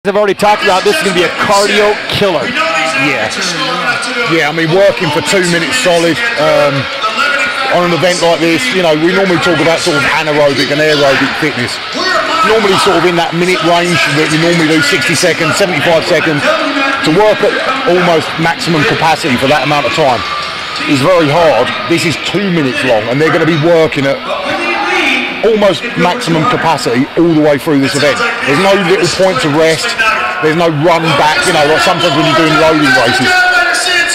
I've already talked about this is going to be a cardio killer. Yeah, I mean, working for 2 minutes solid on an event like this, you know, we normally talk about sort of anaerobic and aerobic fitness. Normally sort of in that minute range that you normally do 60 seconds, 75 seconds. To work at almost maximum capacity for that amount of time is very hard. This is 2 minutes long and they're going to be working at almost maximum capacity all the way through this event. There's no little point to rest. There's no run back. You know, like sometimes when you're doing loading races,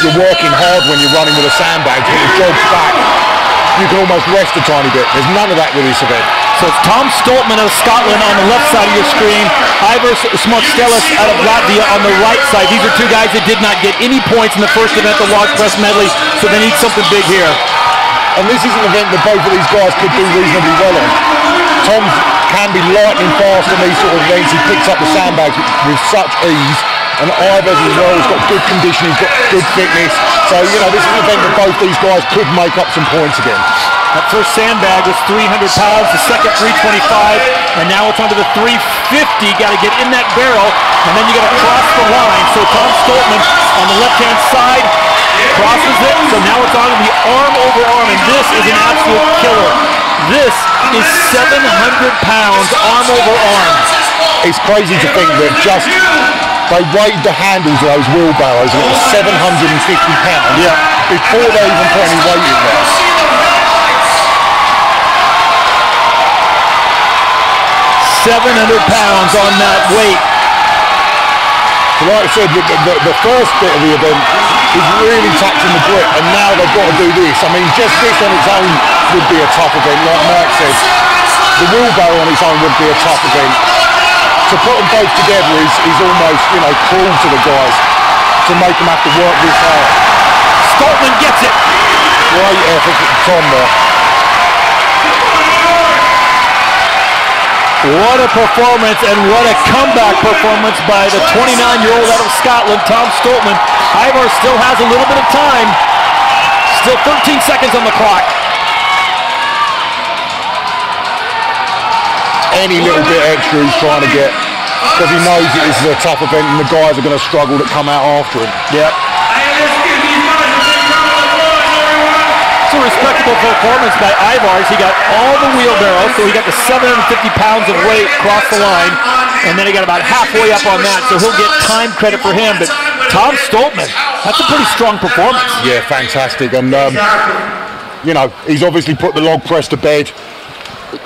you're working hard when you're running with a sandbag, but it jogs back. You can almost rest a tiny bit. There's none of that with this event. So it's Tom Stoltman of Scotland on the left side of your screen, Ivars Smartstelis out of Latvia on the right side. These are two guys that did not get any points in the first event, the log press medley, so they need something big here. And this is an event that both of these guys could do reasonably well on. Tom can be lightning fast in these sort of events. He picks up the sandbags with such ease. And Ivars as well, he's got good conditioning, he's got good fitness. So, you know, this is an event that both these guys could make up some points again. That first sandbag was 300 pounds, the second 325, and now it's onto the 350. Got to get in that barrel, and then you got to cross the line. So Tom Stoltman on the left-hand side crosses it, so now it's on the arm over arm, and this is an absolute killer. This is 700 pounds arm over arm. It's crazy to think that just they weighed the handles of those wheelbarrows and it was 750 pounds before they even put any weight in there. 700 pounds on that weight. So like I said, the first bit of the event is really taxing the grip, and now they've got to do this. I mean, just this on its own would be a tough event, like Mike said. The wheelbarrow on its own would be a tough event. To put them both together is almost, you know, cruel to the guys to make them have to work this hard. Stoltman gets it. Great effort from Tom there. What a performance and what a comeback performance by the 29-year-old out of Scotland, Tom Stoltman. Ivars still has a little bit of time. Still 13 seconds on the clock. Any little bit extra he's trying to get, because he knows that this is a tough event and the guys are going to struggle to come out after him. Yep. It's a respectable performance by Ivars. He got all the wheelbarrows, so he got the 750 pounds of weight across the line, and then he got about halfway up on that, so he'll get time credit for him. But Tom Stoltman, that's a pretty strong performance. Yeah, fantastic. And, you know, he's obviously put the log press to bed.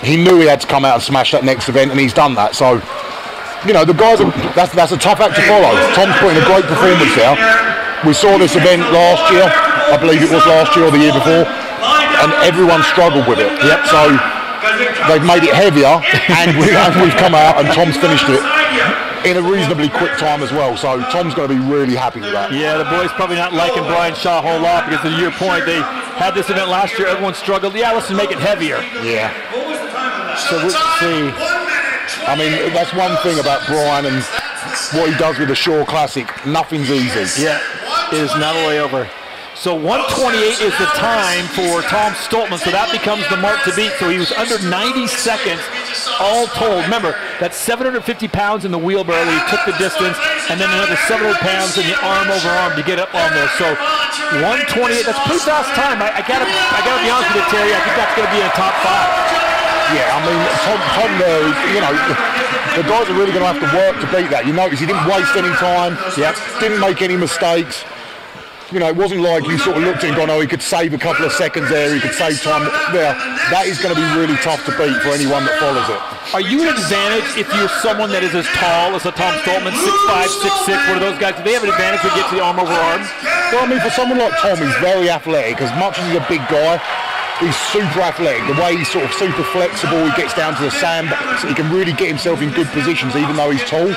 He knew he had to come out and smash that next event, and he's done that. So, you know, the guys, that's a tough act to follow. Tom's putting a great performance there. We saw this event last year, I believe it was last year or the year before, and everyone struggled with it. Yep. So they've made it heavier, and we've come out, and Tom's finished it in a reasonably quick time as well. So Tom's going to be really happy with that. Yeah, the boys probably not liking Brian Shaw a whole lot because to your point, they had this event last year, everyone struggled. Yeah, let's make it heavier. Yeah. So we'll see. I mean, that's one thing about Brian and what he does with the Shore Classic. Nothing's easy. Yeah, it is not a layover. So 128 is the time for Tom Stoltman, so that becomes the mark to beat. So he was under 90 seconds all told. Remember, that's 750 pounds in the wheelbarrow that he took the distance, and then another 700 pounds in the arm over arm to get up on there. So 128, that's pretty fast time. I gotta be honest with you, Terry, I think that's gonna be in the top 5. Yeah, I mean, Tom there, you know, the guys are really going to have to work to beat that. You notice he didn't waste any time. Yep. Didn't make any mistakes. You know, it wasn't like you sort of looked at him and gone, oh, he could save a couple of seconds there, he could save time there. That is going to be really tough to beat for anyone that follows it. Are you an advantage if you're someone that is as tall as a Tom Stoltman, 6'5", 6'6", one of those guys? Do they have an advantage to get to the arm over arm? Well, I mean, for someone like Tom, he's very athletic. As much as he's a big guy, he's super athletic. The way he's sort of super flexible, he gets down to the sand, so he can really get himself in good positions even though he's tall.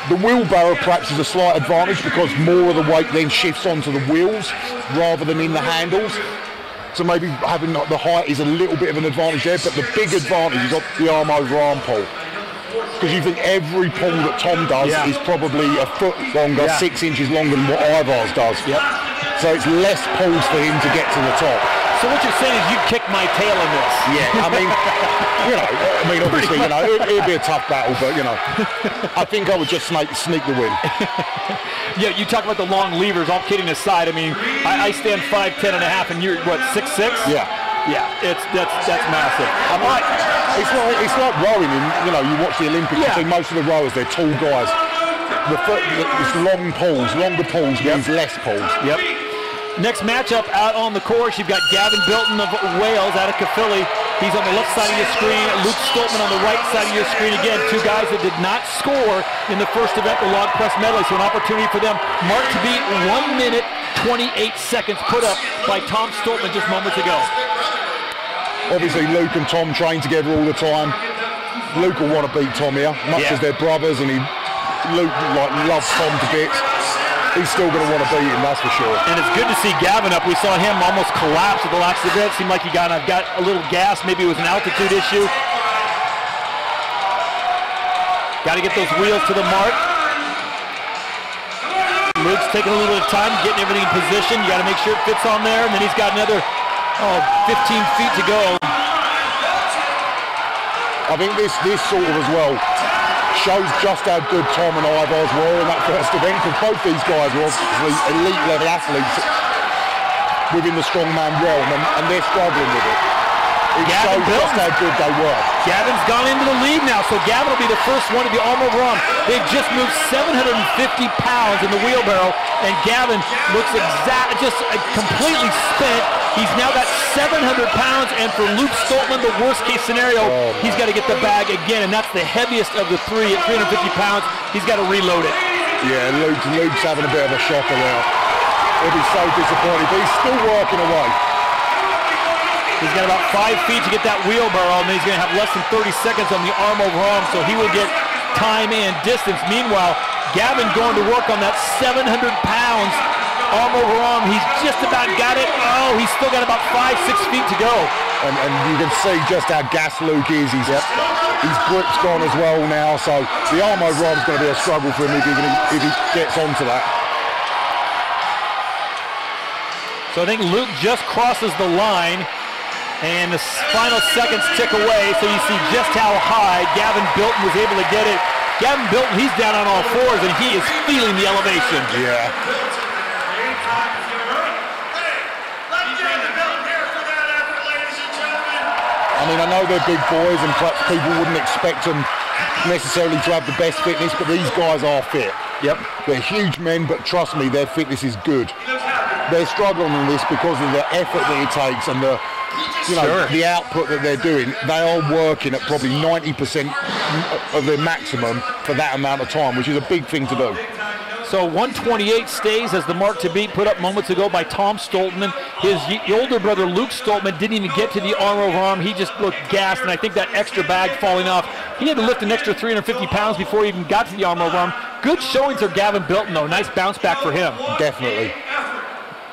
The wheelbarrow perhaps is a slight advantage because more of the weight then shifts onto the wheels rather than in the handles. So maybe having the height is a little bit of an advantage there, but the big advantage is the arm over arm pull. Because you think every pull that Tom does is probably a foot longer, 6 inches longer than what Ivars does. Yep. So it's less pulls for him to get to the top. So what you're saying is you'd kick my tail in this. Yeah, obviously, it'd be a tough battle, but, I think I would just sneak the win. Yeah, you talk about the long levers, all kidding aside. I mean, I stand 5'10" and a half, and you're, what, 6'6"? Yeah. Yeah, that's massive. It's like rowing, and you watch the Olympics, you see most of the rowers, they're tall guys. It's longer pulls means less pulls. Yep. Next matchup out on the course, you've got Gavin Bilton of Wales out of Caerphilly. He's on the left side of your screen. Luke Stoltman on the right side of your screen. Again, two guys that did not score in the first event, the log press medley, so an opportunity for them. Mark to beat 1 minute, 28 seconds put up by Tom Stoltman just moments ago. Obviously, Luke and Tom train together all the time. Luke will want to beat Tom here, much as they're brothers, and Luke loves Tom to bits. He's still going to want to beat him, that's for sure. And it's good to see Gavin up. We saw him almost collapse at the last event. Seemed like he got a little gas. Maybe it was an altitude issue. Got to get those wheels to the mark. Luke's taking a little bit of time, getting everything in position. You got to make sure it fits on there. And then he's got another 15 feet to go. I think this sort of as well shows just how good Tom and Ivars were in that first event, because both these guys were obviously elite level athletes within the strongman realm, and they're struggling with it. It shows just how good they were. Gavin's gone into the lead now, so Gavin will be the first one to be arm over arm. They've just moved 750 pounds in the wheelbarrow, and Gavin looks just completely spent. He's now got 700 pounds, and for Luke Stoltman, the worst-case scenario, he's got to get the bag again, and that's the heaviest of the three at 350 pounds. He's got to reload it. Yeah, Luke's having a bit of a shocker now. He'll be so disappointed, but he's still working away. He's got about 5 feet to get that wheelbarrow, and then he's going to have less than 30 seconds on the arm over arm, so he will get time and distance. Meanwhile, Gavin going to work on that 700 pounds arm over arm. He's just about got it. Oh, he's still got about 5-6 feet to go. And you can see just how gassed Luke is. His grip's gone as well now, so the arm over arm's going to be a struggle for him if he gets onto that. So I think Luke just crosses the line, and the final seconds tick away, so you see just how high Gavin Bilton was able to get it. Gavin Bilton, he's down on all fours, and he is feeling the elevation. Yeah. I mean, I know they're big boys, and perhaps people wouldn't expect them necessarily to have the best fitness, but these guys are fit. Yep. They're huge men, but trust me, their fitness is good. They're struggling on this because of the effort that it takes and the the output that they're doing. They are working at probably 90% of their maximum for that amount of time, which is a big thing to do. So 128 stays as the mark to beat put up moments ago by Tom Stoltman. His older brother Luke Stoltman didn't even get to the arm over arm. He just looked gassed, and I think that extra bag falling off, he had to lift an extra 350 pounds before he even got to the arm over arm. Good showings for Gavin Bilton, though. Nice bounce back for him. Definitely.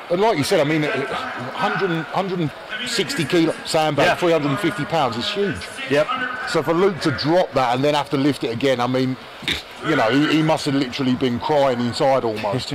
And like you said, I mean, 160 kilo sandbag, 350 pounds is huge. Yep. So for Luke to drop that and then have to lift it again, I mean, he must have literally been crying inside almost.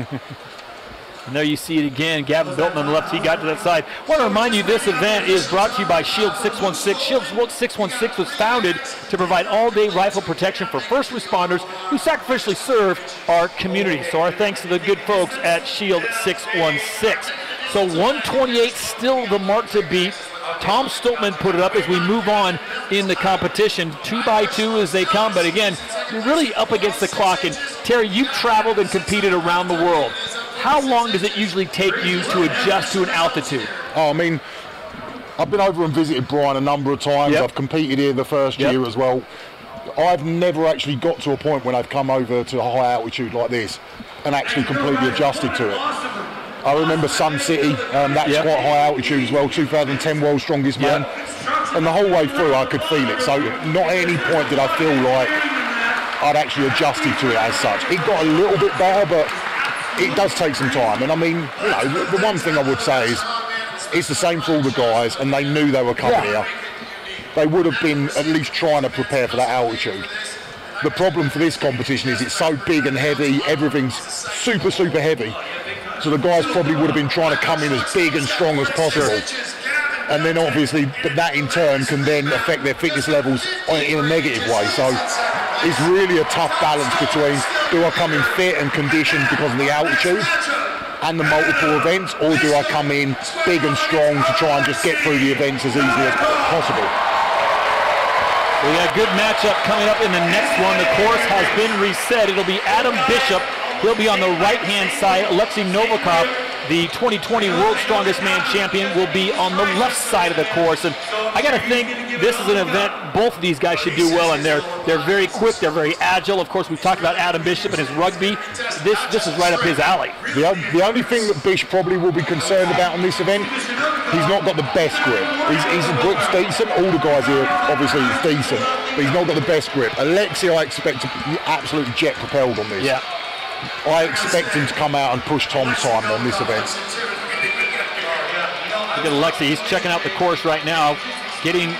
And there you see it again. Gavin Bilton on the left, he got to that side. I want to remind you this event is brought to you by Shield 616. Shield 616 was founded to provide all-day rifle protection for first responders who sacrificially serve our community. So our thanks to the good folks at Shield 616. So 128 still the mark to beat. Tom Stoltman put it up as we move on in the competition. 2 by 2 as they come, but again, you're really up against the clock. And Terry, you've traveled and competed around the world. How long does it usually take you to adjust to an altitude? Oh, I mean, I've been over and visited Brian a number of times. Yep. I've competed here the first year as well. I've never actually got to a point when I've come over to a high altitude like this and actually completely adjusted to it. I remember Sun City, that's quite high altitude as well, 2010 World's Strongest Man. And the whole way through I could feel it. So not at any point did I feel like I'd actually adjusted to it as such. It got a little bit better, but it does take some time. And I mean, the one thing I would say is it's the same for all the guys, and they knew they were coming here. They would have been at least trying to prepare for that altitude. The problem for this competition is it's so big and heavy, everything's super, super heavy. So the guys probably would have been trying to come in as big and strong as possible. and then obviously that in turn can then affect their fitness levels in a negative way. So it's really a tough balance between, do I come in fit and conditioned because of the altitude and the multiple events, or do I come in big and strong to try and just get through the events as easily as possible? We got a good matchup coming up in the next one. The course has been reset. It'll be Adam Bishop. He'll be on the right-hand side. Alexei Novikov, the 2020 World's Strongest Man champion, will be on the left side of the course. And I got to think this is an event both of these guys should do well in. They're very quick. They're very agile. Of course, we've talked about Adam Bishop and his rugby. This is right up his alley. The only thing that Bish probably will be concerned about in this event, he's not got the best grip. His grip's decent. All the guys here, obviously, is decent. But he's not got the best grip. Alexei, I expect to be absolutely jet propelled on this. Yeah. I expect him to come out and push Tom's time on this event. Look at Alexei, he's checking out the course right now, getting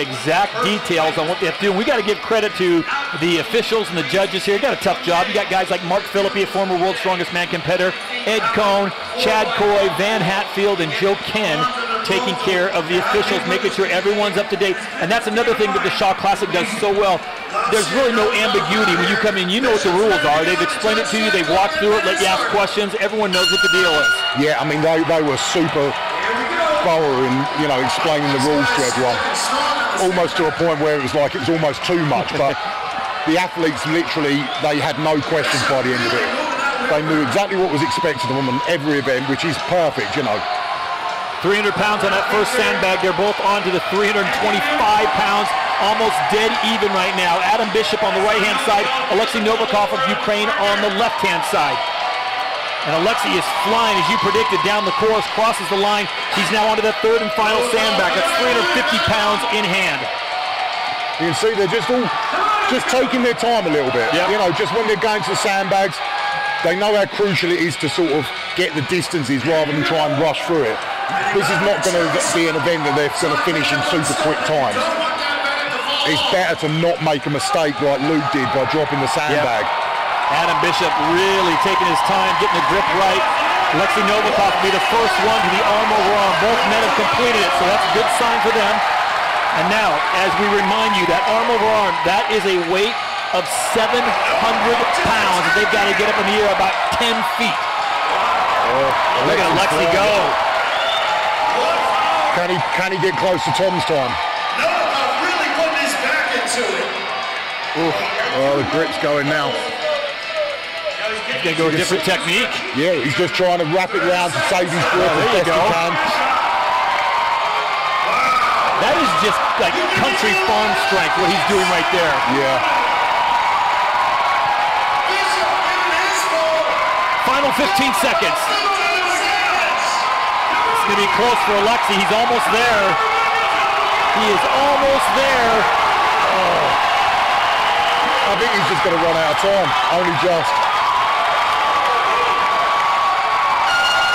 exact details on what they have to do. And we got to give credit to the officials and the judges here. Got a tough job. You got guys like Mark Philippi, a former World's Strongest Man competitor, Ed Cohn, Chad Coy, Van Hatfield, and Joe Ken taking care of the officials, making sure everyone's up to date. And that's another thing that the Shaw Classic does so well. There's really no ambiguity. When you come in, you know what the rules are. They've explained it to you. They've walked through it, let you ask questions. Everyone knows what the deal is. Yeah, I mean, they were super thorough in, explaining the rules to everyone. Almost to a point where it was like it was almost too much. But the athletes literally, they had no questions by the end of it. They knew exactly what was expected of them in every event, which is perfect, 300 pounds on that first sandbag. They're both on to the 325 pounds. Almost dead even right now. Adam Bishop on the right-hand side. Alexei Novikov of Ukraine on the left-hand side. And Alexei is flying, as you predicted, down the course, crosses the line. He's now onto the third and final sandbag. That's 350 pounds in hand. You can see they're just taking their time a little bit. Yep. Just when they're going to the sandbags, they know how crucial it is to sort of get the distances rather than try and rush through it. This is not going to be an event that they're going to finish in super quick times. It's better to not make a mistake like Luke did by dropping the sandbag. Yep. Adam Bishop really taking his time, getting the grip right. Alexei Novikov will be the first one to the arm over arm. Both men have completed it, so that's a good sign for them. And now, as we remind you, that arm over arm, that is a weight of 700 pounds. They've got to get up in the air about 10 feet. Look at Alexei go. Can he get close to Tom's time? No, I'm really putting his back into it. Well, the grip's going now. He's going to go a different technique. Yeah, he's just trying to wrap it round to save his grip as best he can. That is just like country farm strength, what he's doing right there. Yeah. Final 15 seconds. It's going to be close for Alexei. He's almost there. He is almost there. Oh. I think he's just going to run out of time. Only just.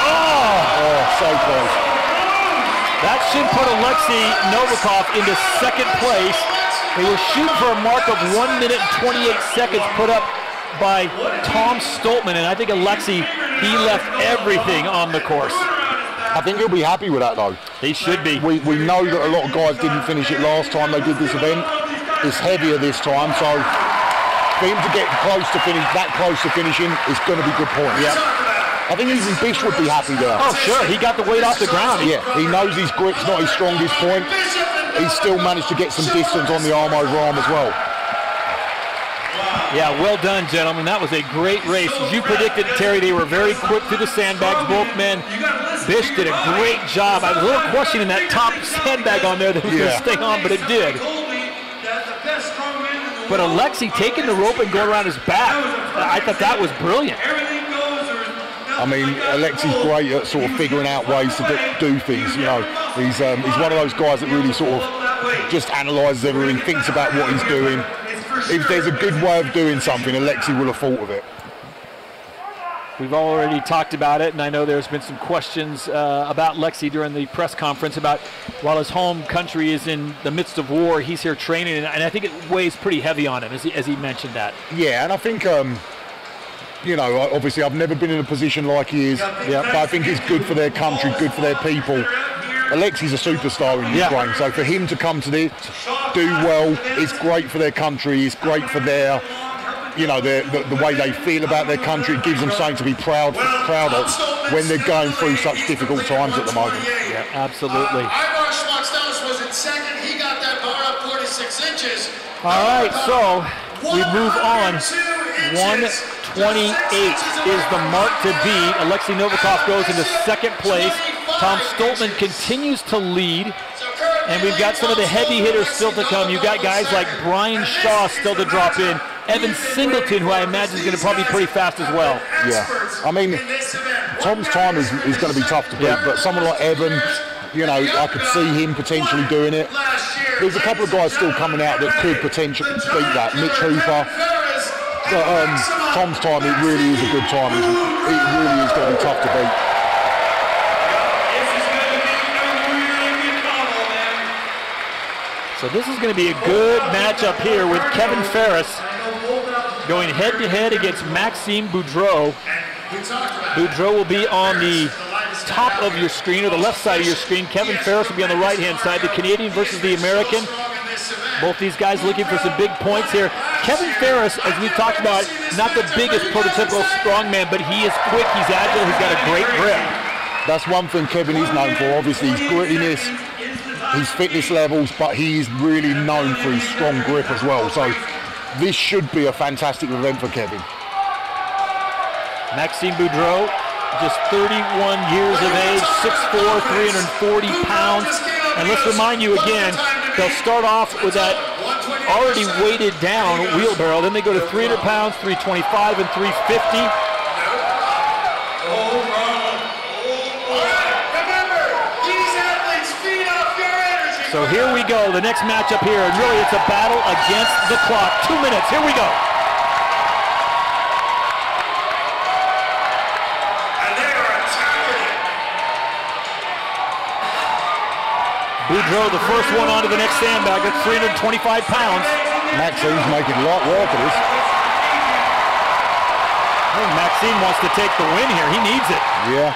Oh, so close. That should put Alexei Novikov into second place. They were shooting for a mark of 1 minute and 28 seconds put up by Tom Stoltman, and I think Alexei, he left everything on the course. I think he'll be happy with that, though. He should be. We know that a lot of guys didn't finish it last time they did this event. It's heavier this time, so for him to get that close to finishing is going to be good points. Yeah. I think even Bish would be happy there. Oh, sure. He got the weight off the ground. Yeah, he knows his grip's not his strongest point. He's still managed to get some distance on the arm over arm as well. Yeah, well done, gentlemen. That was a great race. As you predicted, Terry, they were very quick through the sandbags, both men. Bish did a great job. I was a little questioning that top sandbag on there that was going to stay on, but it did. But Alexei taking the rope and going around his back, I thought that was brilliant. I mean, Alexei's great at sort of figuring out ways to do things. He's one of those guys that really sort of just analyses everything, thinks about what he's doing. If there's a good way of doing something, Alexei will have thought of it. We've already talked about it, and I know there's been some questions about Alexei during the press conference about while his home country is in the midst of war, he's here training, and I think it weighs pretty heavy on him, as he mentioned that. Yeah, and I think, obviously I've never been in a position like he is, but I think it's good for their country, good for their people. Alexi's a superstar in Ukraine, so for him to come to this, do well, it's great for their country, it's great for their, you know, the way they feel about their country. It gives them something to be proud of when they're going through such difficult times at the moment. Yeah, absolutely. Ivar Schmuckstelis was in second. He got that bar up 46 inches. All right, so we move on. 128 is the mark to beat. Alexei Novikov goes into second place. Tom Stoltman continues to lead. And we've got some of the heavy hitters still to come. You've got guys like Brian Shaw still to drop in. Evan Singleton, who I imagine is going to probably be pretty fast as well. Yeah, I mean, Tom's time is going to be tough to beat, but someone like Evan, you know, I could see him potentially doing it. There's a couple of guys still coming out that could potentially beat that. Mitch Hooper. But Tom's time, it really is a good time. It really is going to be tough to beat. So this is going to be a good matchup here with Kevin Ferris going head-to-head against Maxime Boudreau. Boudreau will be on the top of your screen, or the left side of your screen. Kevin Ferris will be on the right-hand side. The Canadian versus the American. Both these guys looking for some big points here. Kevin Ferris, as we talked about, not the biggest prototypical strongman, but he is quick, he's agile, he's got a great grip. That's one thing Kevin is known for, obviously, his grittiness, his fitness levels, but he is really known for his strong grip as well. So this should be a fantastic event for Kevin. Maxime Boudreau, just 31 years of age, 6'4", 340 pounds. And let's remind you again, they'll start off with that already weighted down wheelbarrow. Then they go to 300 pounds, 325, and 350. So here we go, the next matchup here, and really it's a battle against the clock. 2 minutes, here we go. And they are attacking it. Boudreau, the first one onto the next sandbag at 325 pounds. Maxime's making light work of this. I think Maxime wants to take the win here, he needs it. Yeah.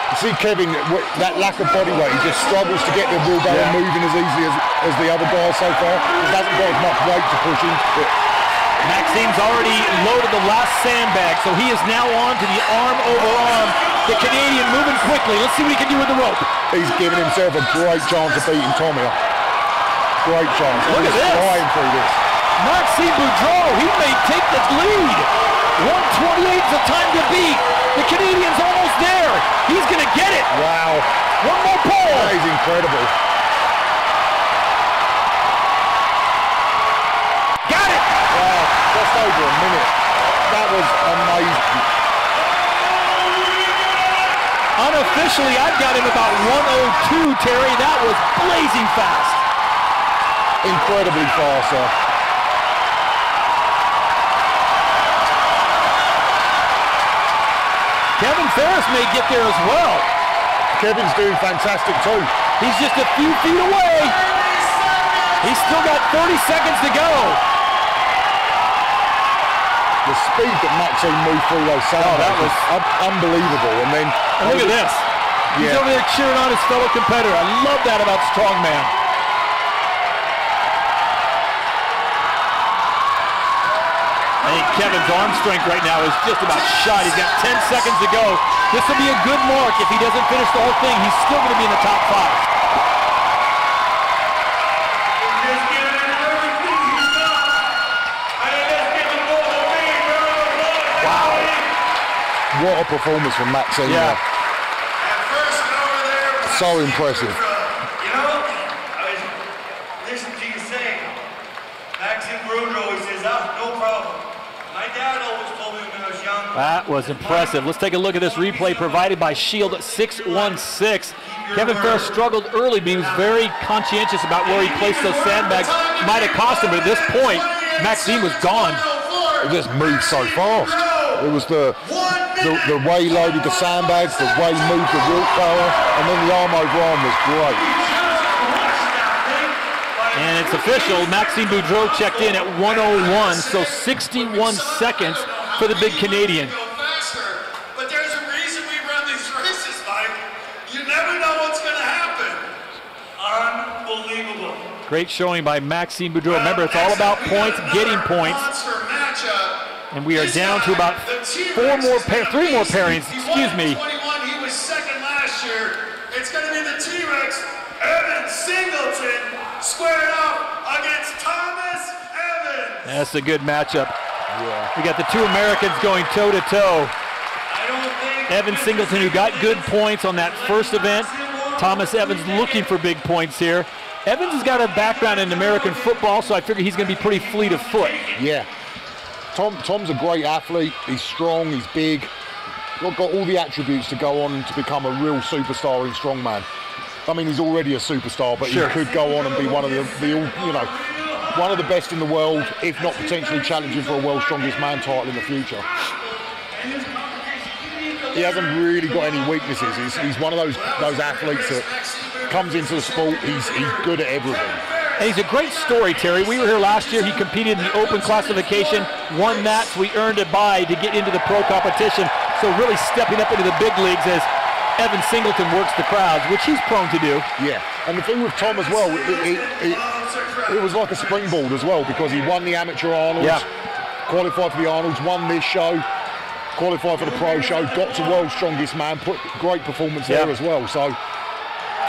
You see Kevin, that lack of body weight, he just struggles to get the wheelbarrow moving as easily as the other guys so far. He hasn't got as much weight to push him. Maxime's already loaded the last sandbag, so he is now on to the arm over arm. The Canadian moving quickly. Let's see what he can do with the rope. He's giving himself a great chance of beating Tommy. Great chance. Look at this. Flying through this. Maxime Boudreau, he may take the lead. 128 is the time to beat. The Canadian's almost there. He's going to get it. Wow. One more pull. That is incredible. Got it. Wow. Just over a minute. That was amazing. Unofficially, I've got him about 102, Terry. That was blazing fast. Incredibly fast, sir. Kevin Ferris may get there as well. Kevin's doing fantastic too. He's just a few feet away. He's still got 30 seconds to go. The speed that Maxime moved through those sandbags, that was unbelievable. And then look at this. He's over there cheering on his fellow competitor. I love that about strongman. I think Kevin's arm strength right now is just about shot. He's got 10 seconds to go. This will be a good mark. If he doesn't finish the whole thing, he's still going to be in the top 5. Wow. What a performance from Maxime. Yeah. So impressive. You know, I was listening to you say, Maxime Boudreau, he says, no problem. My dad always told me when I was young. That was impressive. Let's take a look at this replay provided by Shield 616. Kevin Ferris struggled early, but he was very conscientious about where he placed those sandbags. Might have cost him, but at this point, Maxime was gone. It just moved so fast. It was the way he loaded the sandbags, the way he moved the wheelbarrow, and then the arm over arm was great. And it's official, Maxime Boudreau checked in at 101, so 61 seconds for the big Canadian. But there's a reason we run these races, Mike. You never know what's going to happen. Great showing by Maxime Boudreau. Remember, it's all about points, getting points. And we are down to about three more pairings. Excuse me. He was second last year. It's going to be the T-Rex, Evan Singleton, squared off against Thomas Evans. That's a good matchup. Yeah. We got the two Americans going toe-to-toe. Evan Singleton, who got good points on that first event. Thomas Evans looking for big points here. Evans has got a background in American football, so I figure he's going to be pretty fleet of foot. Yeah. Tom's a great athlete. He's strong, he's big. Got all the attributes to go on to become a real superstar in strongman. I mean, he's already a superstar, but sure, he could go on and be one of the one of the best in the world, if not potentially challenging for a World's Strongest Man title in the future. He hasn't really got any weaknesses. He's one of those athletes that comes into the sport, he's good at everything. And he's a great story, Terry. We were here last year. He competed in the open classification, won that, so we earned a bye to get into the pro competition. So really stepping up into the big leagues as Evan Singleton works the crowds, which he's prone to do. Yeah, and the thing with Tom as well, it was like a springboard as well, because he won the amateur Arnolds, qualified for the Arnolds, won this show, qualified for the pro show, got to World's Strongest Man, put great performance there as well. So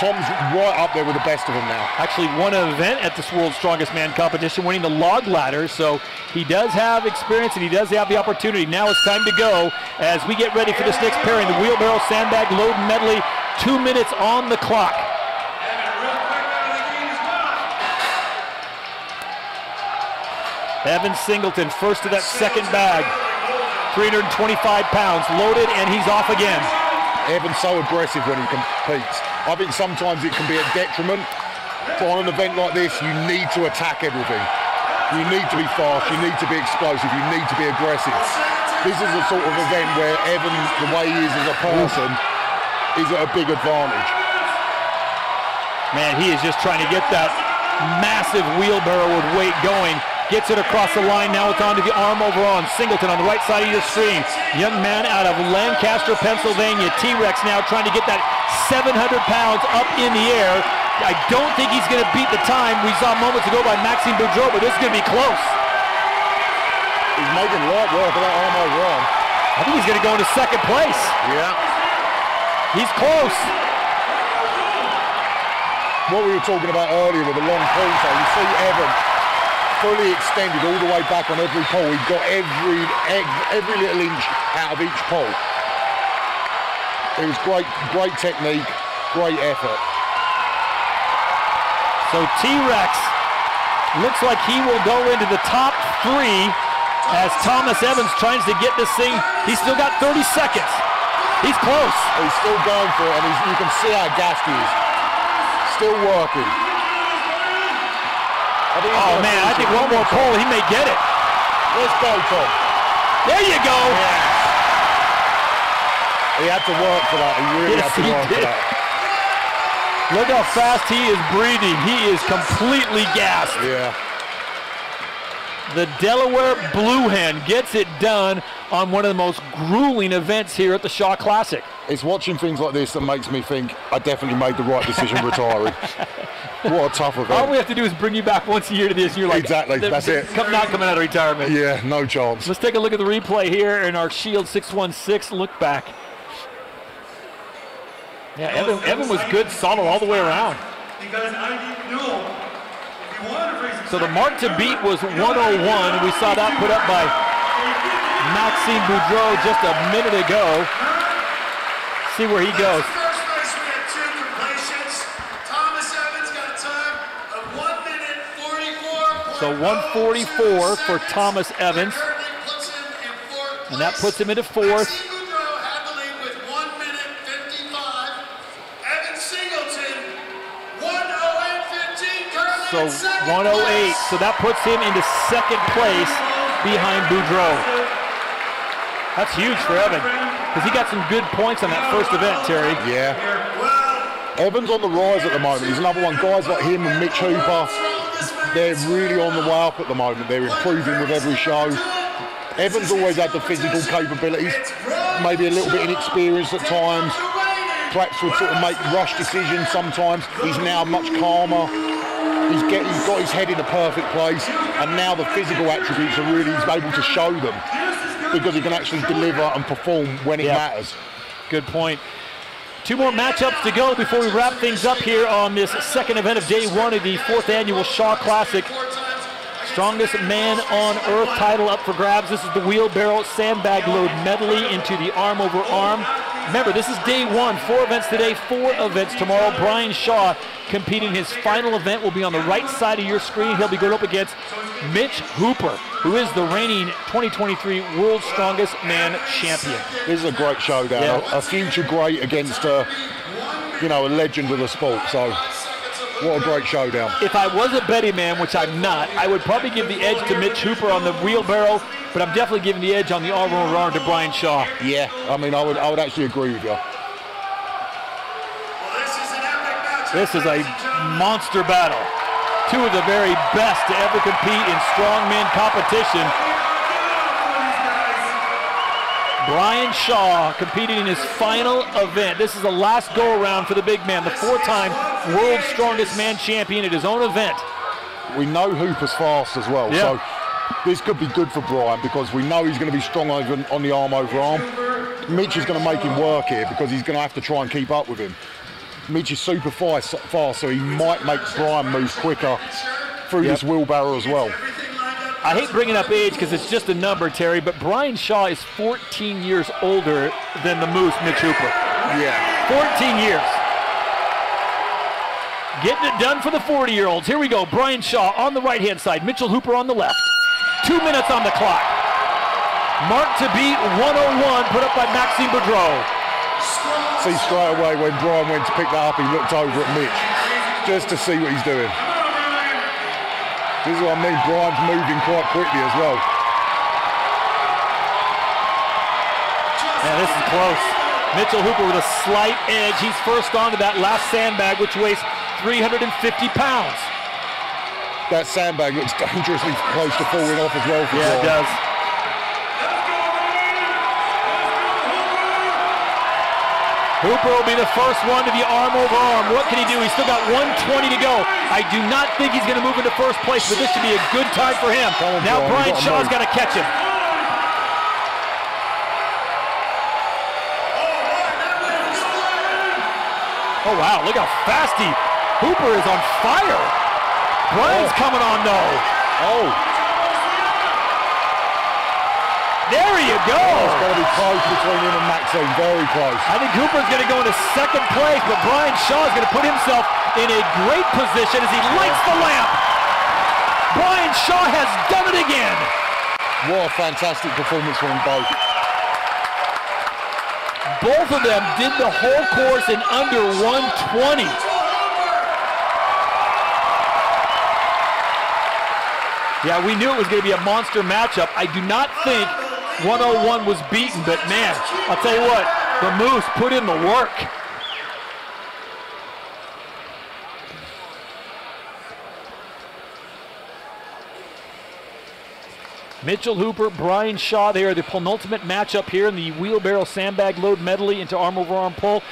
Tom's right up there with the best of them now. Actually won an event at this World's Strongest Man competition, winning the log ladder, so he does have experience and he does have the opportunity. Now it's time to go as we get ready for this next pairing, the wheelbarrow, sandbag, load medley, 2 minutes on the clock. Evan Singleton, first to that second bag, 325 pounds, loaded, and he's off again. Evan's so aggressive when he competes. I think sometimes it can be a detriment, but on an event like this, you need to attack everything. You need to be fast, you need to be explosive, you need to be aggressive. This is the sort of event where Evan, the way he is as a person, is at a big advantage. Man, he is just trying to get that massive wheelbarrow with weight going. Gets it across the line, now it's onto the arm over on Singleton on the right side of your screen. Young man out of Lancaster, Pennsylvania, T-Rex now trying to get that 700 pounds up in the air. I don't think he's going to beat the time we saw moments ago by Maxime Boudreau, but this is going to be close. He's making light work of that arm over on. I think he's going to go into second place. Yeah. He's close. What we were talking about earlier with the long pull, so you see Evan fully extended all the way back on every pole. He got every little inch out of each pole. It was great technique, great effort. So T-Rex looks like he will go into the top 3 as Thomas Evans tries to get this thing. He's still got 30 seconds. He's close. He's still going for it, and you can see how gassed he is. Still working. Oh man, I think one more pull, he may get it. Let's go, Tom. There you go. Yeah. He had to work for that. He really had to work for that. Look how fast he is breathing. He is completely gassed. Yeah. The Delaware Blue Hen gets it done on one of the most grueling events here at the Shaw Classic. It's watching things like this that makes me think I definitely made the right decision retiring. What a tough event. All we have to do is bring you back once a year to this, and you're like, exactly, that's it. Not coming out of retirement. Yeah, no chance. Let's take a look at the replay here in our Shield 616 look back. Yeah, Evan was good, solid all the way around. Because I knew if you wanted to raise so the mark to beat was 101. We saw that put up by Maxime Boudreau just a minute ago. See where he goes. First race we had 2 completions. Thomas Evans got a time of 1 minute 44. So 144 for Thomas Evans. And that puts him into 4th. Maxime Boudreau had the lead with 1 minute 55. Evan Singleton, 1:08:15. So 108. So that puts him into 2nd place behind Boudreau. That's huge for Evan, because he got some good points on that first event, Terry. Yeah. Evan's on the rise at the moment. He's another one. Guys like him and Mitch Hooper, they're really on the way up at the moment. They're improving with every show. Evan's always had the physical capabilities, maybe a little bit inexperienced at times. Perhaps would sort of make rush decisions sometimes. He's now much calmer. He's got his head in a perfect place, and now the physical attributes are really, he's able to show them because he can actually deliver and perform when it matters. Good point. 2 more matchups to go before we wrap things up here on this second event of day 1 of the 4th annual Shaw Classic. Strongest man on earth title up for grabs. This is the wheelbarrow sandbag load medley into the arm over arm. Remember, this is day 1, 4 events today, 4 events tomorrow. Brian Shaw competing. His final event will be on the right side of your screen. He'll be going up against Mitch Hooper, who is the reigning 2023 World's Strongest Man Champion. This is a great showdown. Yeah. A future great against a legend of the sport. So, what a great showdown. If I was a betting man, which I'm not, I would probably give the edge to Mitch Hooper on the wheelbarrow, but I'm definitely giving the edge on the arm over arm to Brian Shaw. Yeah, I mean, I would actually agree with you. This is a monster battle. 2 of the very best to ever compete in strongman competition. Brian Shaw competing in his final event. This is the last go-around for the big man, the 4-time World's Strongest Man Champion at his own event. We know Hooper's fast as well, so this could be good for Brian because we know he's going to be strong on the arm over arm. Mitch is going to make him work here because he's going to have to try and keep up with him. Mitch is super fast, so he might make Brian move quicker through this wheelbarrow as well. I hate bringing up age because it's just a number, Terry, but Brian Shaw is 14 years older than the Moose, Mitch Hooper. Yeah. 14 years. Getting it done for the 40-year-olds. Here we go. Brian Shaw on the right-hand side. Mitchell Hooper on the left. 2 minutes on the clock. Mark to beat 101 put up by Maxime Boudreau. See straight away when Brian went to pick that up, he looked over at Mitch just to see what he's doing. This is what I mean, Brian's moving quite quickly as well. Yeah, this is close. Mitchell Hooper with a slight edge. He's first onto that last sandbag, which weighs 350 pounds. That sandbag looks dangerously close to falling off as well. Yeah, it does. Hooper will be the first one to the arm over arm. What can he do? He's still got 120 to go. I do not think he's going to move into first place, but this should be a good time for him. Now Brian Shaw's got to catch him. Oh, wow. Look how fast Hooper is on fire. Brian's coming on, though. Oh. There you go. It's going to be close between him and Maxine, very close. I think Hooper's going to go into second place, but Brian Shaw is going to put himself in a great position as he lights the lamp. Brian Shaw has done it again. What a fantastic performance from them both. Both of them did the whole course in under 120. Yeah, we knew it was going to be a monster matchup. I do not think 101 was beaten, but man, I'll tell you what, the Moose put in the work. Mitchell Hooper, Brian Shaw, they are the penultimate matchup here in the wheelbarrow sandbag load medley into arm over arm pull.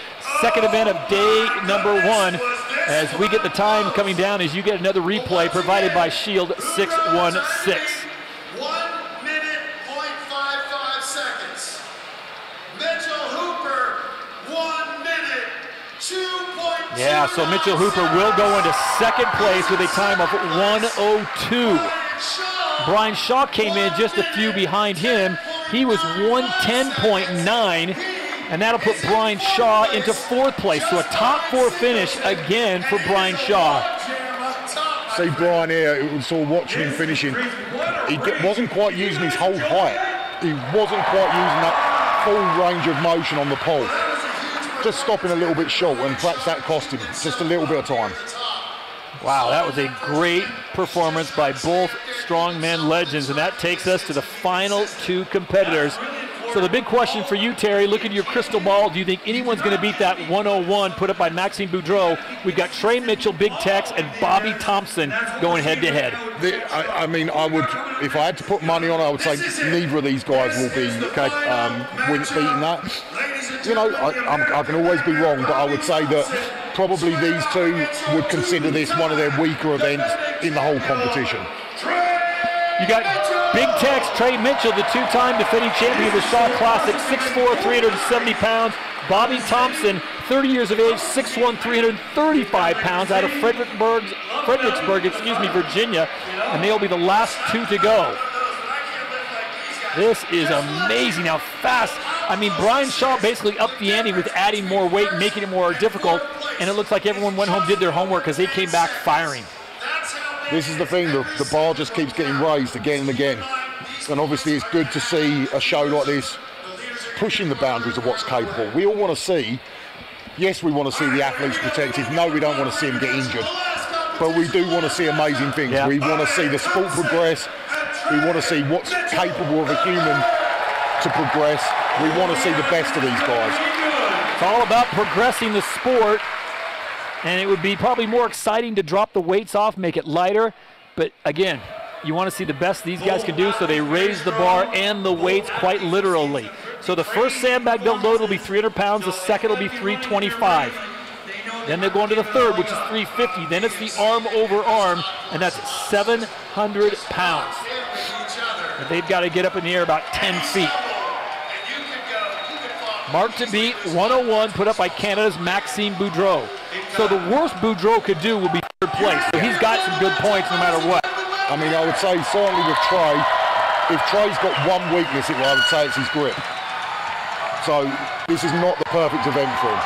Second event of day number 1. As we get the time coming down as you get another replay provided by Shield 616. 1 minute, 0.55 seconds. Mitchell Hooper, 1 minute, 2.2. Yeah, so Mitchell Hooper will go into second place with a time of 1:02. Brian Shaw came in just a few behind him. He was 110.9. And that'll put Brian Shaw into fourth place. So a top 4 finish again for Brian Shaw. See Brian here, it was sort of watching him finishing. He wasn't quite using his whole height. He wasn't quite using that full range of motion on the pole. Just stopping a little bit short, and perhaps that cost him just a little bit of time. Wow, that was a great performance by both strongman legends, and that takes us to the final 2 competitors. So the big question for you, Terry, look at your crystal ball. Do you think anyone's going to beat that 101 put up by Maxime Boudreau? We've got Trey Mitchell, Big Tex, and Bobby Thompson going head-to-head. I mean, I would, if I had to put money on it, I would say neither of these guys will be beating that. You know, I can always be wrong, but I would say that probably these two would consider this one of their weaker events in the whole competition. You got Big Tex Trey Mitchell, the two-time defending champion of the Shaw Classic, 6'4", 370 pounds. Bobby Thompson, 30 years of age, 6'1", 335 pounds, out of Fredericksburg, Virginia, and they'll be the last two to go. This is amazing how fast. I mean, Brian Shaw basically upped the ante with adding more weight, making it more difficult, and it looks like everyone went home, did their homework, because they came back firing. This is the thing, the bar just keeps getting raised again and again. And obviously it's good to see a show like this pushing the boundaries of what's capable. We all want to see, yes, we want to see the athletes protected. No, we don't want to see them get injured. But we do want to see amazing things. Yeah. We want to see the sport progress. We want to see what's capable of a human to progress. We want to see the best of these guys. It's all about progressing the sport. And it would be probably more exciting to drop the weights off, make it lighter. But again, you want to see the best these guys can do, so they raise the bar and the weights quite literally. So the first sandbag they'll load will be 300 pounds, the second will be 325. Then they'll go into the third, which is 350. Then it's the arm over arm, and that's 700 pounds. And they've got to get up in the air about 10 feet. Mark to beat, 101, put up by Canada's Maxime Boudreau. So the worst Boudreau could do will be third place. So he's got some good points no matter what. I mean, I would say certainly with Trey, if Trey's got one weakness, I would say it's his grip. So this is not the perfect event for him.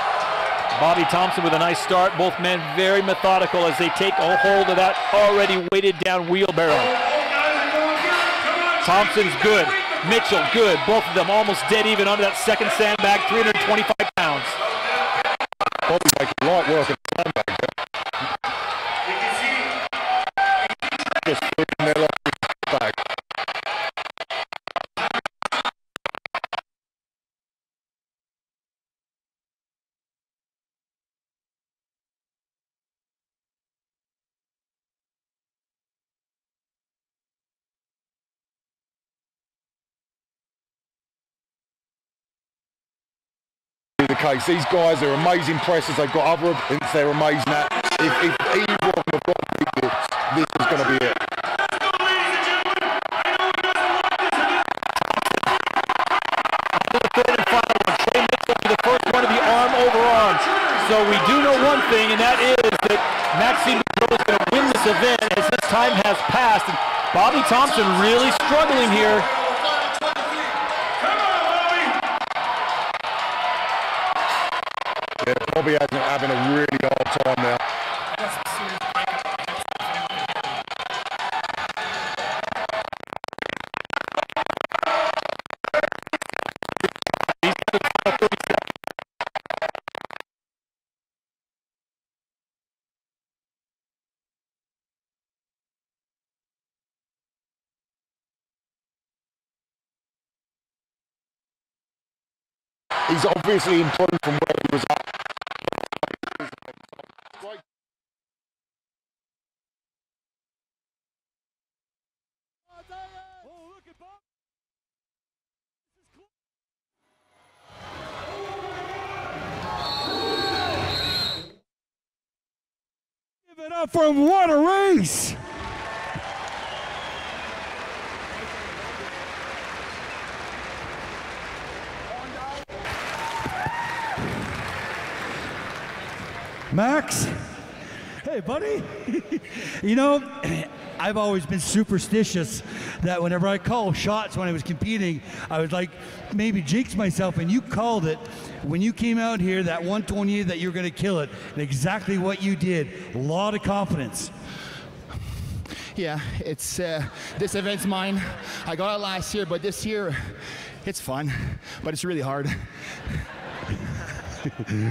Bobby Thompson with a nice start. Both men very methodical as they take a hold of that already weighted down wheelbarrow. Thompson's good. Mitchell, good. Both of them almost dead even under that second sandbag, 325 pounds. Bobby making light work at the sandbag. Just flipping their back. The case. These guys are amazing pressers. They've got other events they're amazing at. If either of them have got this is going to be it. The first one to be arm over arm. So we do know one thing, and that is that Maxime Boudreau is going to win this event as this time has passed. And Bobby Thompson really struggling here. Yeah, Bobby having a really hard time now. He's obviously improved from where he was at. Give it up for him. What a race! Max, hey buddy. You know, I've always been superstitious that whenever I call shots when I was competing, I would like maybe jinx myself, and you called it when you came out here, that 128, that you're gonna kill it, and exactly what you did. A lot of confidence. Yeah, it's this event's mine. I got it last year, but this year it's fun, but it's really hard.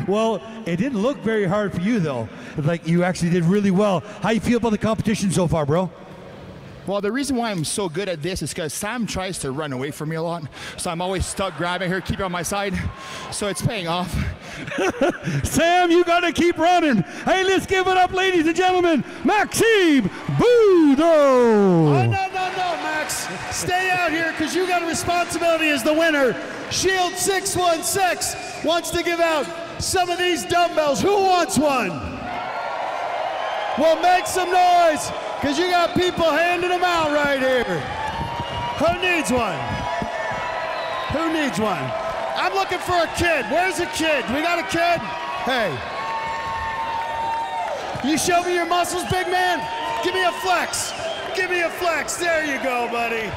Well, it didn't look very hard for you though. Like you actually did really well. How you feel about the competition so far, bro? Well, the reason why I'm so good at this is because Sam tries to run away from me a lot. So I'm always stuck grabbing her, keep her on my side. So it's paying off. Sam, you got to keep running. Hey, let's give it up, ladies and gentlemen. Maxime Boudreau. Oh, no, Max. Stay out here because you got a responsibility as the winner. Shield 616 wants to give out some of these dumbbells. Who wants one? Well, make some noise, because you got people handing them out right here. Who needs one? Who needs one? I'm looking for a kid. Where's a kid? We got a kid? Hey. You show me your muscles, big man? Give me a flex. Give me a flex. There you go, buddy.